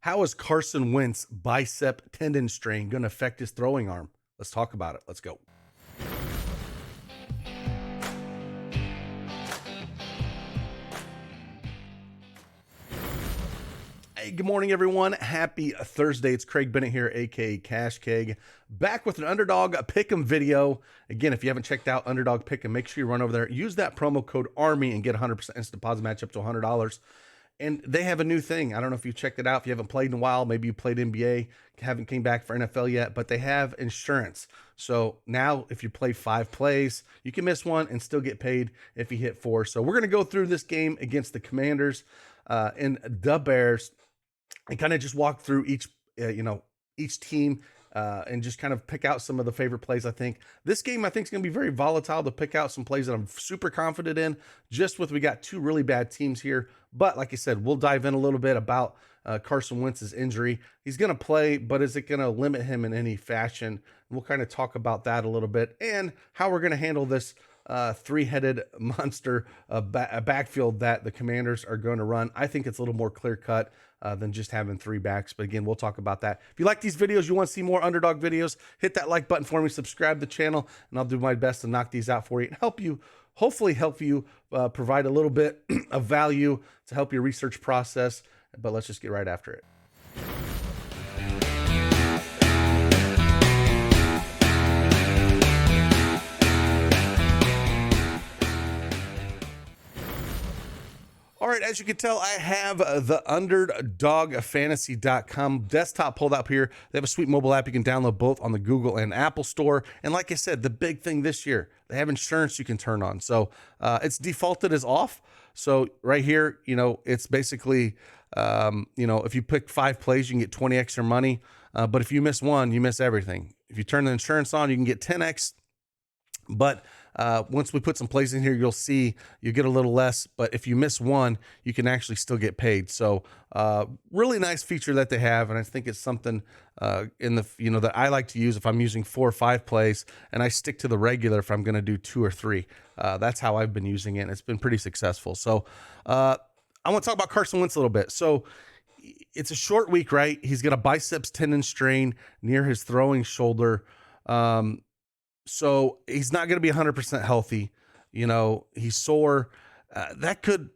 How is Carson Wentz bicep tendon strain going to affect his throwing arm? Let's talk about it. Let's go. Hey, good morning, everyone. Happy Thursday. It's Craig Bennett here, aka Cash Keg, back with an Underdog Pick'em video. Again, if you haven't checked out Underdog Pick'em, make sure you run over there. Use that promo code ARMY and get 100% instant deposit match up to $100. And they have a new thing. I don't know if you checked it out. If you haven't played in a while, maybe you played NBA, haven't came back for NFL yet, but they have insurance. So now if you play 5 plays, you can miss one and still get paid if you hit 4. So we're going to go through this game against the Commanders and the Bears and kind of just walk through each team and just kind of pick out some of the favorite plays. I think this game, is going to be very volatile to pick out some plays that I'm super confident in, we got 2 really bad teams here. But like I said, we'll dive in a little bit about Carson Wentz's injury. He's going to play, but is it going to limit him in any fashion? We'll kind of talk about that a little bit and how we're going to handle this three-headed monster backfield that the Commanders are going to run. I think it's a little more clear-cut than just having 3 backs. But again, we'll talk about that. If you like these videos, you want to see more Underdog videos, hit that like button for me, subscribe to the channel, and I'll do my best to knock these out for you and hopefully help you provide a little bit of value to help your research process. But let's just get right after it. All right, as you can tell, I have the UnderdogFantasy.com desktop pulled up here. They have a sweet mobile app you can download both on the Google and Apple Store. And like I said, the big thing this year, they have insurance you can turn on. So it's defaulted as off. So right here, it's basically, if you pick 5 plays, you can get 20x your money. But if you miss one, you miss everything. If you turn the insurance on, you can get 10x. But once we put some plays in here, you'll see you get a little less. But if you miss one, you can actually still get paid. So really nice feature that they have. And I think it's something that I like to use if I'm using 4 or 5 plays, and I stick to the regular if I'm going to do 2 or 3. That's how I've been using it. And it's been pretty successful. So I want to talk about Carson Wentz a little bit. So it's a short week, right? He's got a biceps tendon strain near his throwing shoulder. So he's not going to be 100% healthy. He's sore. That could,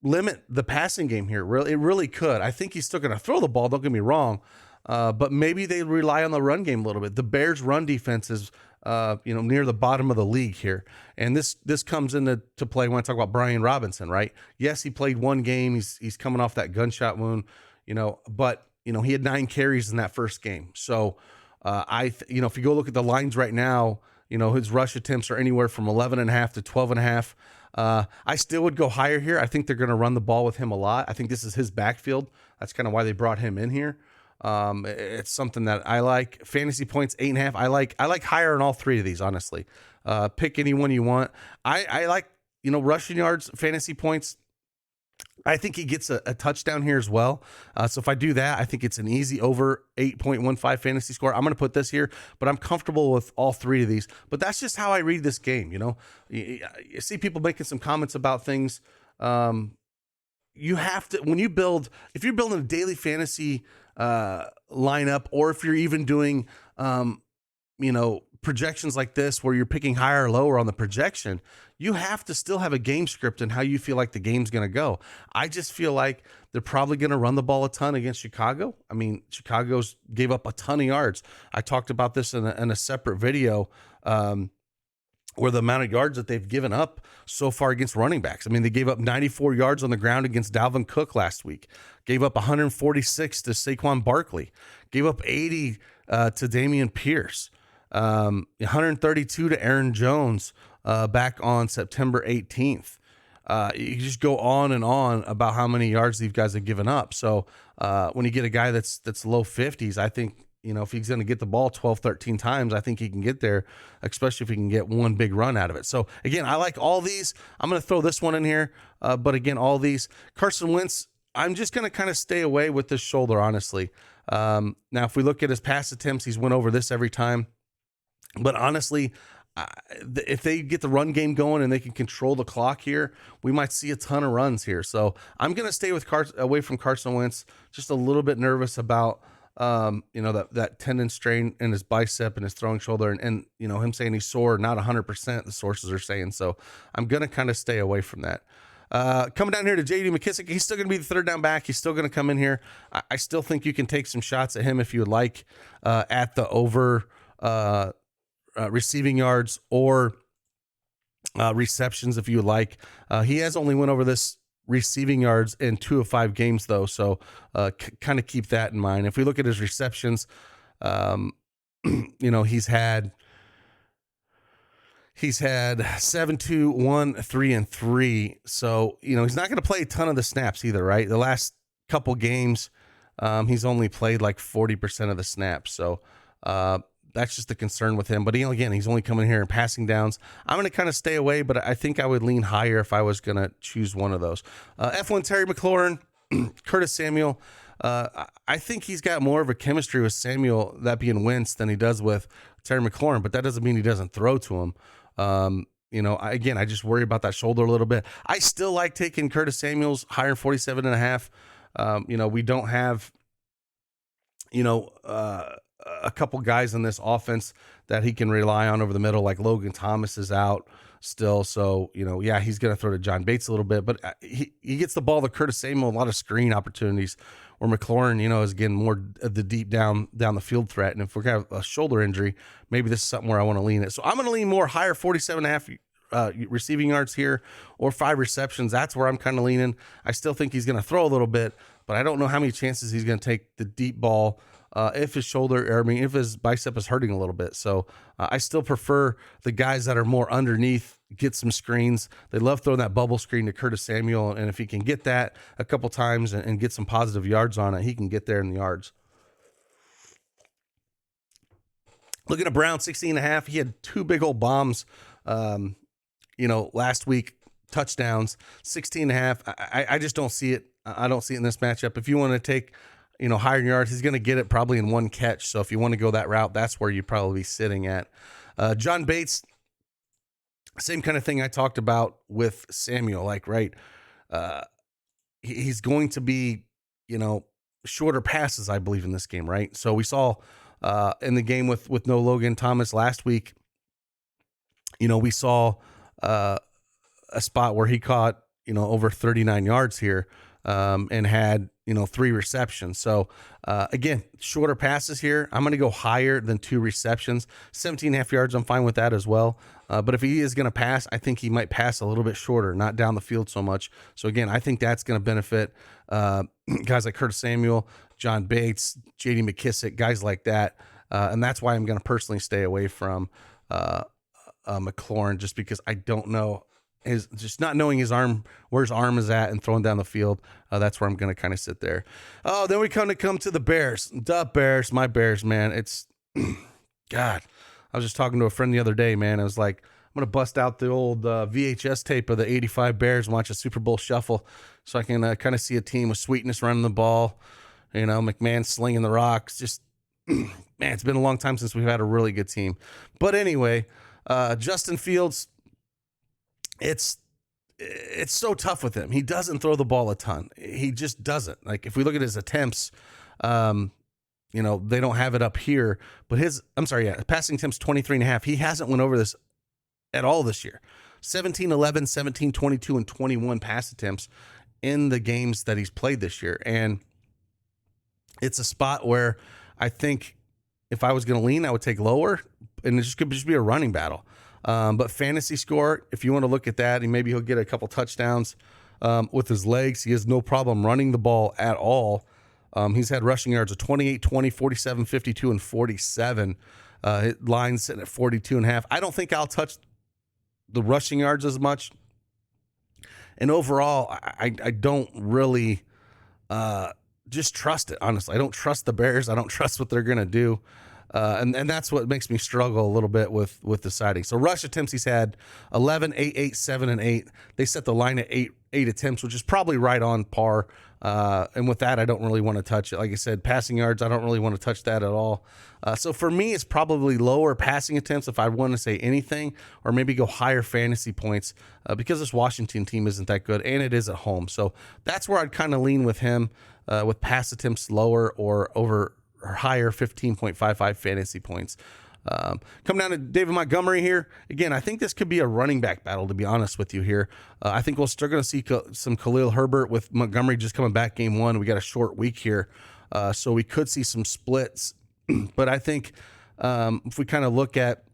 limit the passing game here. It really could. I think he's still going to throw the ball. Don't get me wrong. But maybe they rely on the run game a little bit. The Bears' run defense is, near the bottom of the league here. And this comes into play when I talk about Brian Robinson, right? Yes, he played 1 game. He's coming off that gunshot wound, but, he had 9 carries in that first game. So, if you go look at the lines right now, his rush attempts are anywhere from 11.5 to 12.5. I still would go higher here. I think they're going to run the ball with him a lot. I think this is his backfield. That's kind of why they brought him in here. It's something that I like. Fantasy points 8.5. I like higher on all 3 of these, honestly. Pick any one you want. I like, rushing yards, fantasy points. I think he gets a touchdown here as well. So if I do that, I think it's an easy over 8.15 fantasy score. I'm going to put this here, but I'm comfortable with all 3 of these. But that's just how I read this game. You see people making some comments about things. You have to, if you're building a daily fantasy lineup, or if you're even doing, projections like this where you're picking higher or lower on the projection, you have to still have a game script and how you feel like the game's going to go. I just feel like they're probably going to run the ball a ton against Chicago. I mean, Chicago's gave up a ton of yards. I talked about this in a separate video, where the amount of yards that they've given up so far against running backs. I mean, they gave up 94 yards on the ground against Dalvin Cook last week, gave up 146 to Saquon Barkley, gave up 80 to Damian Pierce. 132 to Aaron Jones back on September 18th. You just go on and on about how many yards these guys have given up. So when you get a guy that's low 50s, I think, if he's going to get the ball 12, 13 times, I think he can get there, especially if he can get one big run out of it. So again, I like all these. I'm going to throw this one in here. But again, all these. Carson Wentz, I'm just going to kind of stay away with this shoulder, honestly. Now, if we look at his pass attempts, he's went over this every time. But honestly, if they get the run game going and they can control the clock here, we might see a ton of runs here. So I'm going to stay with away from Carson Wentz. Just a little bit nervous about, that tendon strain in his bicep and his throwing shoulder, and him saying he's sore, not 100%, the sources are saying. So I'm going to kind of stay away from that. Coming down here to J.D. McKissic, he's still going to be the third down back. He's still going to come in here. I still think you can take some shots at him if you would like, at the over receiving yards or receptions if you would like. He has only went over this receiving yards in 2 of 5 games though, so kind of keep that in mind. If we look at his receptions, he's had 7, 2, 1, 3, and 3. So, he's not going to play a ton of the snaps either, right? The last couple games, he's only played like 40% of the snaps. So, that's just the concern with him. But he's only coming here and passing downs. I'm going to kind of stay away, but I think I would lean higher if I was going to choose one of those. F1 Terry McLaurin, Curtis Samuel. I think he's got more of a chemistry with Samuel, that being Wentz, than he does with Terry McLaurin, but that doesn't mean he doesn't throw to him. I just worry about that shoulder a little bit. I still like taking Curtis Samuel's higher than 47.5. We don't have, a couple guys in this offense that he can rely on over the middle, like Logan Thomas is out still. So, he's going to throw to John Bates a little bit, but he gets the ball to Curtis Samuel, a lot of screen opportunities, where McLaurin, is getting more of the deep down the field threat. And if we're going to have a shoulder injury, maybe this is something where I want to lean it. So I'm going to lean more higher, 47.5 receiving yards here, or 5 receptions. That's where I'm kind of leaning. I still think he's going to throw a little bit, but I don't know how many chances he's going to take the deep ball if his bicep is hurting a little bit. So I still prefer the guys that are more underneath, get some screens. They love throwing that bubble screen to Curtis Samuel, and if he can get that a couple times and get some positive yards on it, he can get there in the yards. Looking at Brown, 16.5. He had 2 big old bombs, last week, touchdowns, 16.5. I just don't see it. I don't see it in this matchup. If you want to take, higher yards, he's going to get it probably in 1 catch. So if you want to go that route, that's where you'd probably be sitting at. John Bates, same kind of thing I talked about with Samuel, right? He's going to be, shorter passes, I believe, in this game, right? So we saw in the game with no Logan Thomas last week, we saw a spot where he caught, over 39 yards here, and had, 3 receptions. So, again, shorter passes here. I'm going to go higher than 2 receptions, 17.5 yards. I'm fine with that as well. But if he is going to pass, I think he might pass a little bit shorter, not down the field so much. So again, I think that's going to benefit, guys like Curtis Samuel, John Bates, J.D. McKissic, guys like that. And that's why I'm going to personally stay away from, McLaurin, just because I don't know just not knowing where his arm is at and throwing down the field. That's where I'm going to kind of sit there. Oh, then we come to the Bears. The Bears, my Bears, man. It's God. I was just talking to a friend the other day, man. I was like, I'm going to bust out the old VHS tape of the 85 Bears and watch a Super Bowl shuffle so I can kind of see a team with sweetness running the ball. McMahon slinging the rocks. Just, man, it's been a long time since we've had a really good team. But anyway, Justin Fields, it's so tough with him. He doesn't throw the ball a ton. He just doesn't. Like, if we look at his attempts, they don't have it up here, but passing attempts 23.5. He hasn't went over this at all this year. 17, 11, 17, 22, and 21 pass attempts in the games that he's played this year. And it's a spot where I think if I was going to lean, I would take lower, and it could just be a running battle. But fantasy score, if you want to look at that, and maybe he'll get a couple touchdowns with his legs. He has no problem running the ball at all. He's had rushing yards of 28, 20, 47, 52, and 47. Lines sitting at 42.5. I don't think I'll touch the rushing yards as much. And overall, I don't really just trust it, honestly. I don't trust the Bears. I don't trust what they're going to do. And that's what makes me struggle a little bit with deciding. So rush attempts, he's had 11, 8, 8, 7, and 8. They set the line at eight attempts, which is probably right on par. And with that, I don't really want to touch it. Like I said, passing yards, I don't really want to touch that at all. So for me, it's probably lower passing attempts if I want to say anything, or maybe go higher fantasy points because this Washington team isn't that good, and it is at home. So that's where I'd kind of lean with him, with pass attempts lower or over or higher 15.55 fantasy points. Come down to David Montgomery here. Again, I think this could be a running back battle, to be honest with you here. I think we're still going to see some Khalil Herbert with Montgomery just coming back game one. We got a short week here, so we could see some splits. But I think if we kind of look at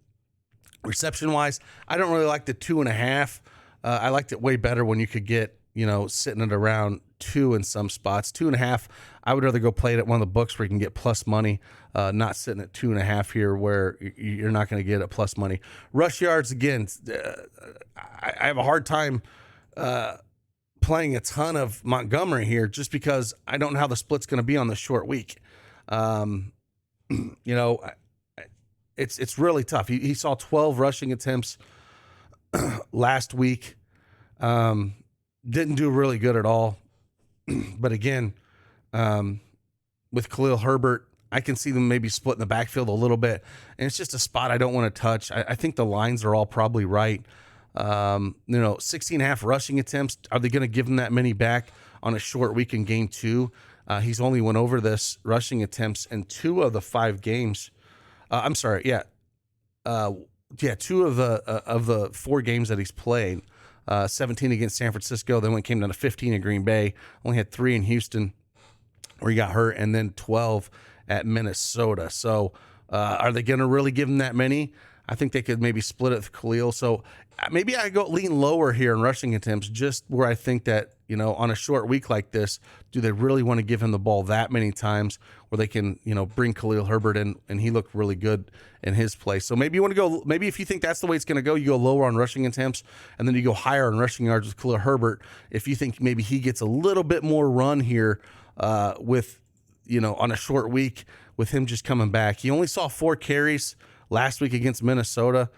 reception-wise, I don't really like the 2.5. I liked it way better when you could get, sitting at around 2 in some spots. 2.5, I would rather go play it at one of the books where you can get plus money, not sitting at 2.5 here where you're not going to get a plus money. Rush yards, again, I have a hard time playing a ton of Montgomery here just because I don't know how the split's going to be on the short week. It's really tough. He saw 12 rushing attempts last week. Didn't do really good at all. But again, with Khalil Herbert, I can see them maybe splitting the backfield a little bit. And it's just a spot I don't want to touch. I think the lines are all probably right. 16.5 rushing attempts. Are they going to give him that many back on a short week in game 2? He's only went over this rushing attempts in 2 of the 5 games. I'm sorry. Yeah. 2 of the 4 games that he's played. 17 against San Francisco, then when it came down to 15 in Green Bay, only had 3 in Houston where he got hurt, and then 12 at Minnesota. So are they going to really give him that many? I think they could maybe split it with Khalil. So maybe I go lean lower here in rushing attempts, just where I think that, on a short week like this, do they really want to give him the ball that many times where they can, bring Khalil Herbert in, and he looked really good in his place. So maybe you want to go, maybe if you think that's the way it's going to go, you go lower on rushing attempts, and then you go higher on rushing yards with Khalil Herbert. If you think maybe he gets a little bit more run here with, on a short week with him just coming back. He only saw 4 carries last week against Minnesota.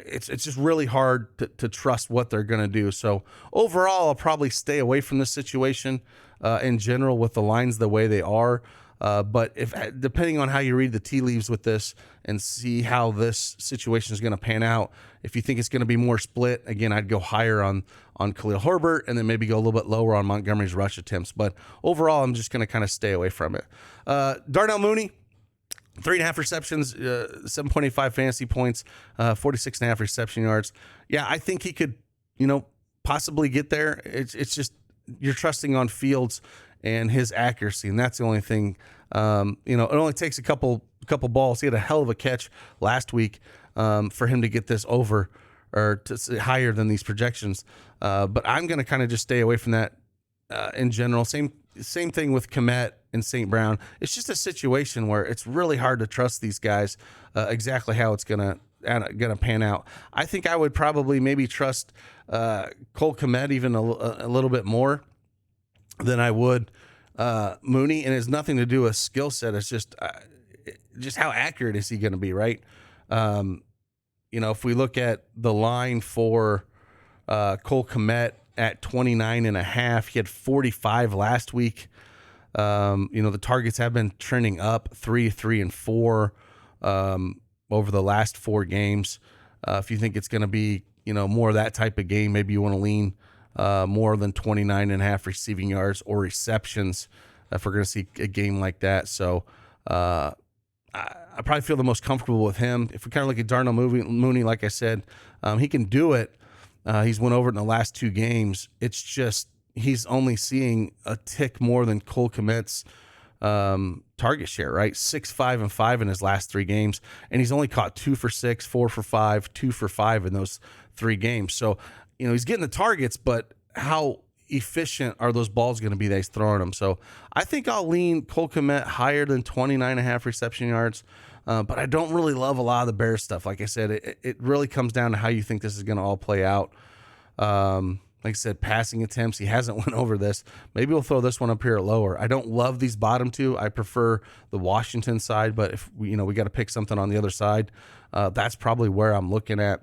It's just really hard to trust what they're going to do. So overall, I'll probably stay away from this situation in general with the lines the way they are. But if depending on how you read the tea leaves with this and see how this situation is going to pan out, if you think it's going to be more split, again, I'd go higher on Khalil Herbert and then maybe go a little bit lower on Montgomery's rush attempts. But overall, I'm just going to kind of stay away from it. Darnell Mooney, 3.5 receptions, 7.85 fantasy points, 46.5 reception yards. Yeah, I think he could, possibly get there. It's just you're trusting on Fields and his accuracy, and that's the only thing. It only takes a couple balls. He had a hell of a catch last week for him to get this over or to higher than these projections. But I'm going to kind of just stay away from that in general. Same thing with Kmet and St. Brown. It's just a situation where it's really hard to trust these guys exactly how it's gonna pan out. I think I would probably maybe trust Cole Kmet even a little bit more than I would Mooney, and it has nothing to do with skill set. It's just how accurate is he going to be, right? If we look at the line for Cole Kmet at 29.5, he had 45 last week. The targets have been trending up 3, 3, and 4 over the last 4 games. If you think it's going to be, more of that type of game, maybe you want to lean more than 29.5 receiving yards or receptions if we're going to see a game like that. So I probably feel the most comfortable with him. If we kind of look at Darnell Mooney, like I said, he can do it. He's went over it in the last 2 games. It's just he's only seeing a tick more than Cole Kmet's target share, right? 6, 5, and 5 in his last 3 games, and he's only caught 2 for 6, 4 for 5, 2 for 5 in those 3 games. So he's getting the targets, but how efficient are those balls going to be that he's throwing them? So I think I'll lean Cole Kmet higher than 29.5 reception yards. But I don't really love a lot of the Bears stuff. Like I said, it really comes down to how you think this is going to all play out. Like I said, passing attempts, he hasn't went over this. Maybe we'll throw this one up here at lower. I don't love these bottom two. I prefer the Washington side, but if we got to pick something on the other side, that's probably where I'm looking at.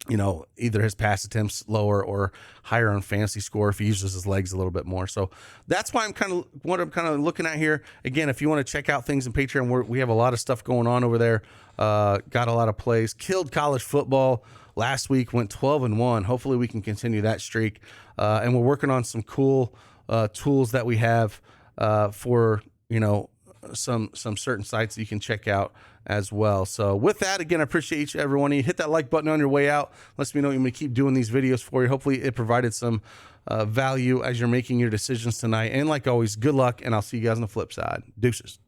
Either his pass attempts lower or higher on fantasy score if he uses his legs a little bit more. So that's why I'm kind of looking at here. Again, if you want to check out things in Patreon, we have a lot of stuff going on over there. Got a lot of plays. Killed college football last week, went 12-1. Hopefully we can continue that streak. And we're working on some cool tools that we have for some certain sites that you can check out as well. So with that, again, I appreciate each and every one of you. Hit that like button on your way out. Lets me know I'm going to keep doing these videos for you. Hopefully it provided some value as you're making your decisions tonight. And like always, good luck, and I'll see you guys on the flip side. Deuces.